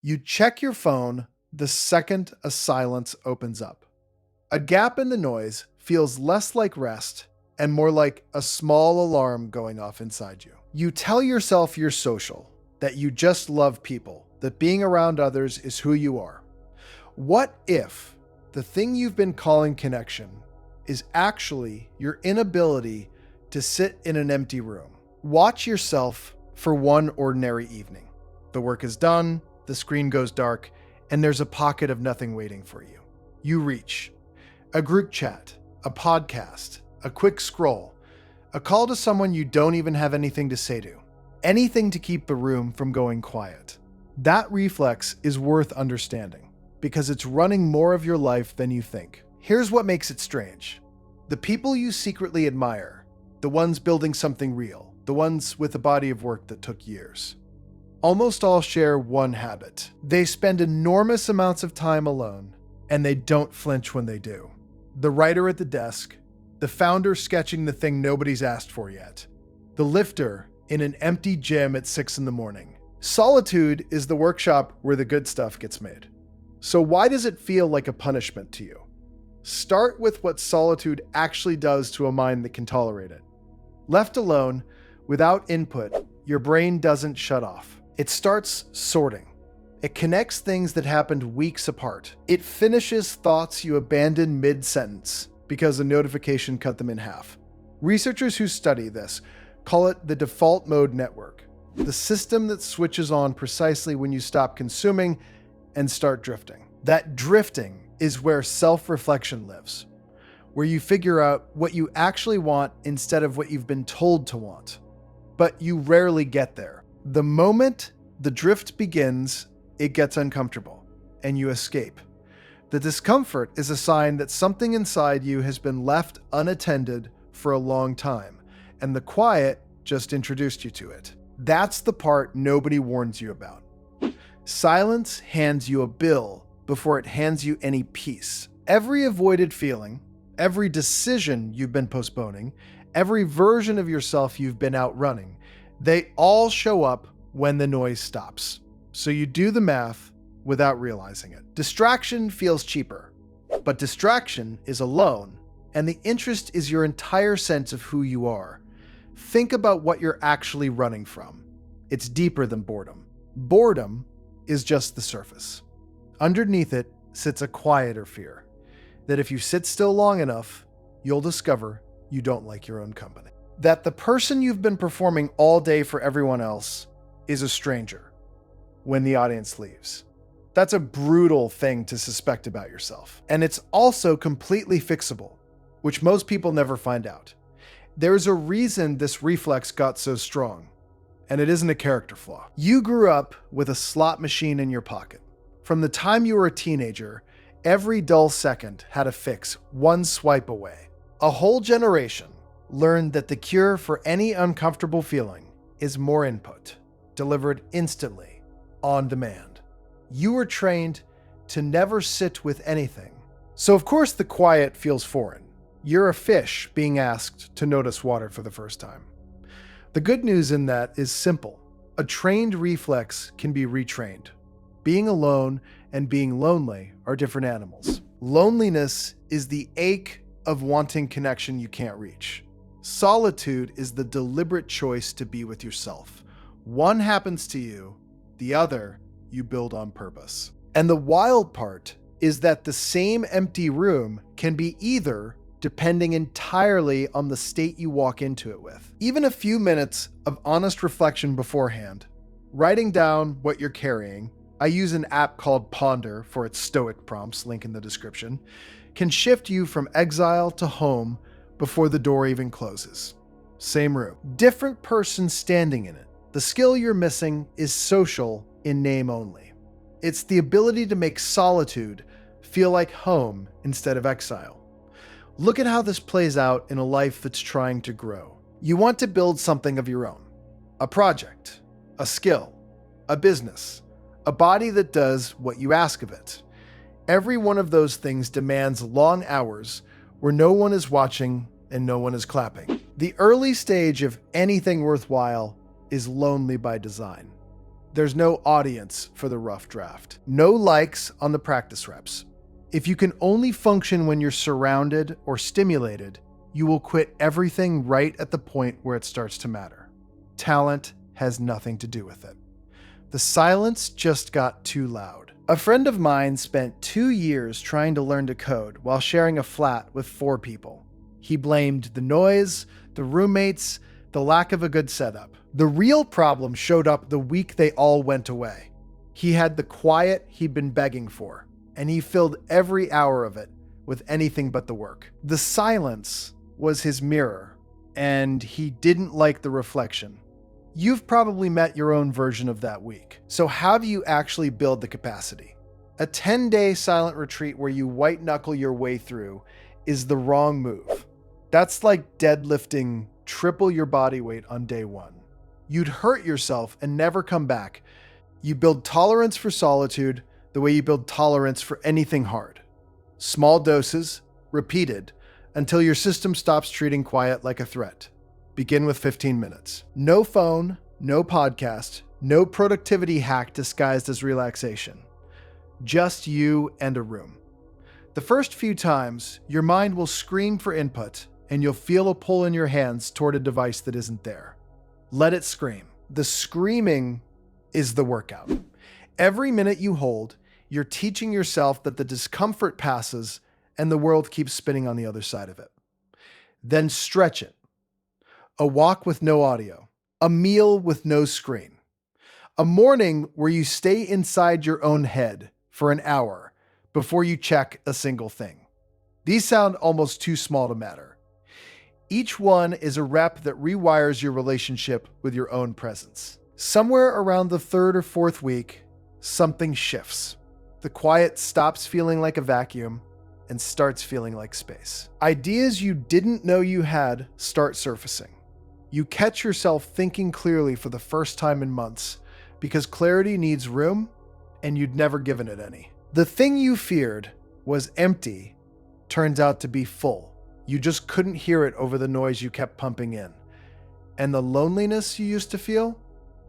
You check your phone the second a silence opens up. A gap in the noise feels less like rest and more like a small alarm going off inside you. You tell yourself you're social, that you just love people, that being around others is who you are. What if the thing you've been calling connection is actually your inability to sit in an empty room? Watch yourself for one ordinary evening. The work is done, the screen goes dark, and there's a pocket of nothing waiting for you. You reach. A group chat, a podcast, a quick scroll, a call to someone you don't even have anything to say to. Anything to keep the room from going quiet. That reflex is worth understanding because it's running more of your life than you think. Here's what makes it strange. The people you secretly admire, the ones building something real, the ones with a body of work that took years, almost all share one habit. They spend enormous amounts of time alone, and they don't flinch when they do. The writer at the desk, the founder sketching the thing nobody's asked for yet, the lifter in an empty gym at 6 a.m. Solitude is the workshop where the good stuff gets made. So why does it feel like a punishment to you? Start with what solitude actually does to a mind that can tolerate it. Left alone, without input, your brain doesn't shut off. It starts sorting. It connects things that happened weeks apart. It finishes thoughts you abandoned mid-sentence because a notification cut them in half. Researchers who study this call it the default mode network, the system that switches on precisely when you stop consuming and start drifting. That drifting is where self-reflection lives, where you figure out what you actually want instead of what you've been told to want. But you rarely get there. The moment the drift begins, it gets uncomfortable, and you escape. The discomfort is a sign that something inside you has been left unattended for a long time, and the quiet just introduced you to it. That's the part nobody warns you about. Silence hands you a bill before it hands you any peace. Every avoided feeling, every decision you've been postponing, every version of yourself you've been outrunning, they all show up when the noise stops. So you do the math without realizing it. Distraction feels cheaper, but distraction is alone, and the interest is your entire sense of who you are. Think about what you're actually running from. It's deeper than boredom. Boredom is just the surface. Underneath it sits a quieter fear that if you sit still long enough, you'll discover you don't like your own company. That the person you've been performing all day for everyone else is a stranger when the audience leaves. That's a brutal thing to suspect about yourself. And it's also completely fixable, which most people never find out. There's a reason this reflex got so strong, and it isn't a character flaw. You grew up with a slot machine in your pocket. From the time you were a teenager, every dull second had a fix one swipe away. A whole generation learned that the cure for any uncomfortable feeling is more input, delivered instantly, on demand. You were trained to never sit with anything. So of course the quiet feels foreign. You're a fish being asked to notice water for the first time. The good news in that is simple. A trained reflex can be retrained. Being alone and being lonely are different animals. Loneliness is the ache of wanting connection you can't reach. Solitude is the deliberate choice to be with yourself. One happens to you, the other you build on purpose. And the wild part is that the same empty room can be either, depending entirely on the state you walk into it with. Even a few minutes of honest reflection beforehand, writing down what you're carrying, I use an app called Ponder for its stoic prompts, link in the description, can shift you from exile to home before the door even closes. Same room, different person standing in it. The skill you're missing is social in name only. It's the ability to make solitude feel like home instead of exile. Look at how this plays out in a life that's trying to grow. You want to build something of your own. A project, a skill, a business, a body that does what you ask of it. Every one of those things demands long hours where no one is watching and no one is clapping. The early stage of anything worthwhile is lonely by design. There's no audience for the rough draft. No likes on the practice reps. If you can only function when you're surrounded or stimulated, you will quit everything right at the point where it starts to matter. Talent has nothing to do with it. The silence just got too loud. A friend of mine spent 2 years trying to learn to code while sharing a flat with 4 people. He blamed the noise, the roommates, the lack of a good setup. The real problem showed up the week they all went away. He had the quiet he'd been begging for, and he filled every hour of it with anything but the work. The silence was his mirror, and he didn't like the reflection. You've probably met your own version of that week. So how do you actually build the capacity? A 10-day silent retreat where you white-knuckle your way through is the wrong move. That's like deadlifting triple your body weight on day 1. You'd hurt yourself and never come back. You build tolerance for solitude the way you build tolerance for anything hard. Small doses, repeated, until your system stops treating quiet like a threat. Begin with 15 minutes. No phone, no podcast, no productivity hack disguised as relaxation. Just you and a room. The first few times, your mind will scream for input, and you'll feel a pull in your hands toward a device that isn't there. Let it scream. The screaming is the workout. Every minute you hold, you're teaching yourself that the discomfort passes and the world keeps spinning on the other side of it. Then stretch it. A walk with no audio. A meal with no screen. A morning where you stay inside your own head for an hour before you check a single thing. These sound almost too small to matter. Each one is a rep that rewires your relationship with your own presence. Somewhere around the 3rd or 4th week, something shifts. The quiet stops feeling like a vacuum and starts feeling like space. Ideas you didn't know you had start surfacing. You catch yourself thinking clearly for the first time in months because clarity needs room and you'd never given it any. The thing you feared was empty turns out to be full. You just couldn't hear it over the noise you kept pumping in. And the loneliness you used to feel,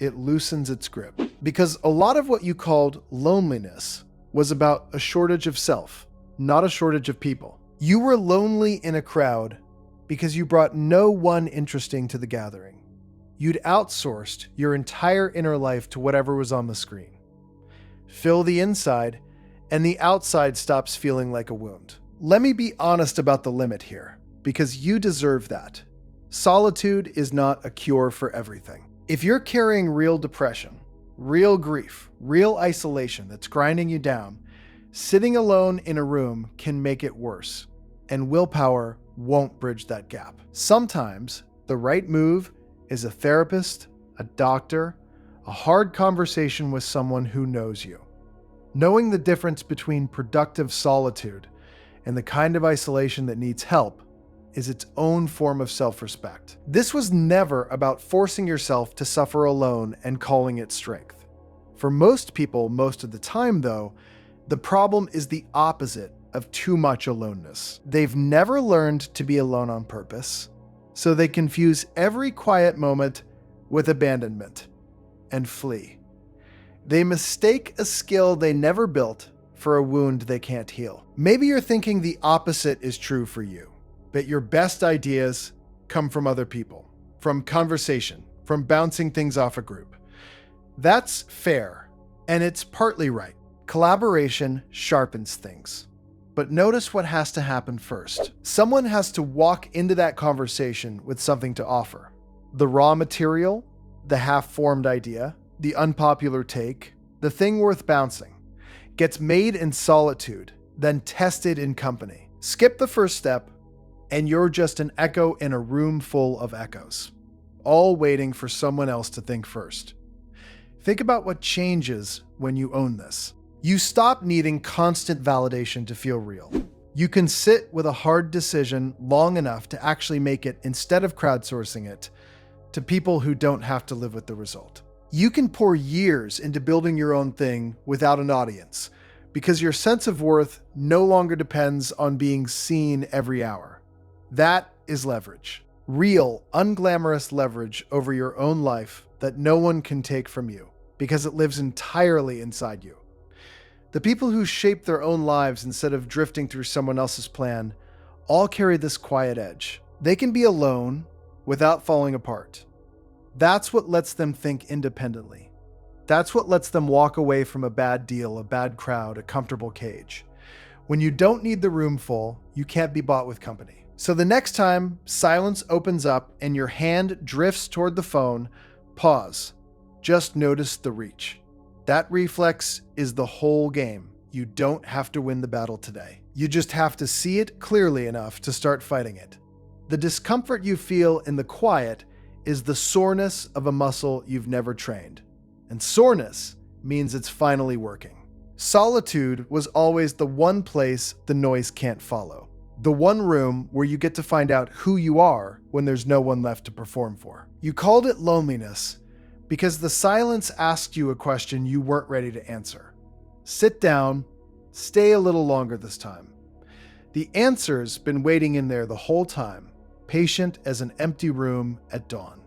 it loosens its grip. Because a lot of what you called loneliness was about a shortage of self, not a shortage of people. You were lonely in a crowd because you brought no one interesting to the gathering. You'd outsourced your entire inner life to whatever was on the screen. Fill the inside, and the outside stops feeling like a wound. Let me be honest about the limit here, because you deserve that. Solitude is not a cure for everything. If you're carrying real depression, real grief, real isolation that's grinding you down, sitting alone in a room can make it worse, and willpower won't bridge that gap. Sometimes the right move is a therapist, a doctor, a hard conversation with someone who knows you. Knowing the difference between productive solitude and the kind of isolation that needs help is its own form of self-respect. This was never about forcing yourself to suffer alone and calling it strength. For most people, most of the time though, the problem is the opposite of too much aloneness. They've never learned to be alone on purpose, so they confuse every quiet moment with abandonment and flee. They mistake a skill they never built for a wound they can't heal. Maybe you're thinking the opposite is true for you, that your best ideas come from other people, from conversation, from bouncing things off a group. That's fair, and it's partly right. Collaboration sharpens things. But notice what has to happen first. Someone has to walk into that conversation with something to offer. The raw material, the half-formed idea, the unpopular take, the thing worth bouncing, gets made in solitude, then tested in company. Skip the first step, and you're just an echo in a room full of echoes, all waiting for someone else to think first. Think about what changes when you own this. You stop needing constant validation to feel real. You can sit with a hard decision long enough to actually make it, instead of crowdsourcing it, to people who don't have to live with the result. You can pour years into building your own thing without an audience, because your sense of worth no longer depends on being seen every hour. That is leverage. Real, unglamorous leverage over your own life that no one can take from you. because it lives entirely inside you. The people who shape their own lives instead of drifting through someone else's plan all carry this quiet edge. They can be alone without falling apart. That's what lets them think independently. That's what lets them walk away from a bad deal, a bad crowd, a comfortable cage. When you don't need the room full, you can't be bought with company. So the next time silence opens up and your hand drifts toward the phone, pause. Just notice the reach. That reflex is the whole game. You don't have to win the battle today. You just have to see it clearly enough to start fighting it. The discomfort you feel in the quiet is the soreness of a muscle you've never trained. And soreness means it's finally working. Solitude was always the one place the noise can't follow. The one room where you get to find out who you are when there's no one left to perform for. You called it loneliness because the silence asked you a question you weren't ready to answer. Sit down, stay a little longer this time. The answer's been waiting in there the whole time, patient as an empty room at dawn.